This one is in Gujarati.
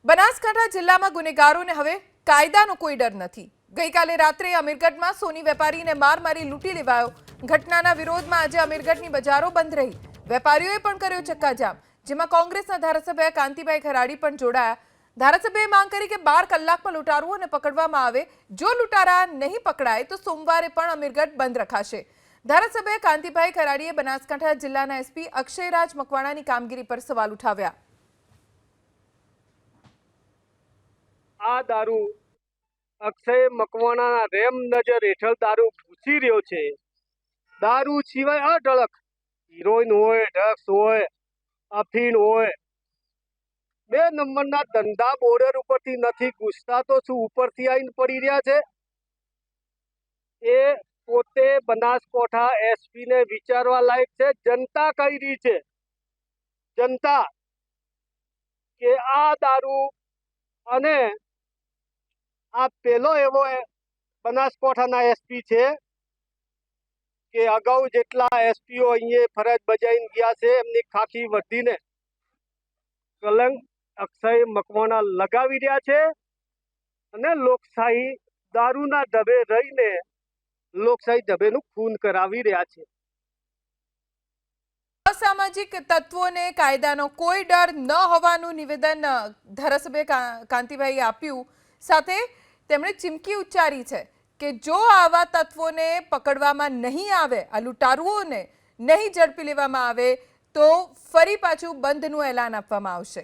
બનાસકાંઠા જિલ્લામાં ગુનેગારોને હવે કાયદાનો કોઈ ડર નથી। ગઈકાલે રાત્રે અમીરગઢમાં સોની વેપારીને માર મારી લૂંટી લેવાયો। ઘટનાના વિરોધમાં આજે અમીરગઢની બજારો બંધ રહી। વેપારીઓએ પણ કર્યો ચક્કાજામ, જેમાં કોંગ્રેસના ધારાસભ્ય કાંતિભાઈ ખરાડી પણ જોડાયા। ધારાસભ્યએ માંગ કરી કે 12 કલાકમાં લૂંટારુઓને પકડવામાં આવે। જો લૂંટારા નહીં પકડાય તો સોમવારે પણ અમીરગઢ બંધ રખાશે। ધારાસભ્ય કાંતિભાઈ ખરાડીએ બનાસકાંઠા જિલ્લાના એસપી અક્ષયરાજ મકવાણાની કામગીરી પર સવાલ ઉઠાવ્યા। આ દારૂ અક્ષય મકવાણાના રેમ નજર હેઠળ દારૂ ઘૂસી રહ્યો છે। દારૂ સિવાય અઢળક હિરોઈન હોય, ડ્રગ્સ હોય, અફીણ હોય, 2 નંબરના ધંધા બોર્ડર ઉપરથી નથી ઘૂસતા તો શું ઉપરથી આવીને પડી રહ્યા છે? એ પોતે બનાસકાંઠા એસપી ને વિચારવા લાયક છે। જનતા કહી રહી છે, જનતા કે આ દારૂ અને આ પેલો એવો બનાસકાંઠાના એસપી છે કે અગાઉ જેટલા એસપીઓ અહીંયા ફરજ બજાવીને ગયા છે એમની ખાખી વર્દીને કલંક અક્ષય મકવાણા લગાવી રહ્યા છે અને લોકશાહી દારૂના ઢબે રહીને લોકશાહી ઢબેનું ખૂન કરાવી રહ્યા છે। અસામાજિક તત્વોને કાયદાનો કોઈ ડર ન હોવાનું નિવેદન ધારાસભ્ય કાંતિભાઈએ આપ્યું। સાથે તેમણે ચીમકી ઉચ્ચારી છે કે જો આવા તત્વોને પકડવામાં નહીં આવે, આ લૂંટારુઓને નહીં ઝડપી લેવામાં આવે તો ફરી પાછું બંધનું એલાન આપવામાં આવશે।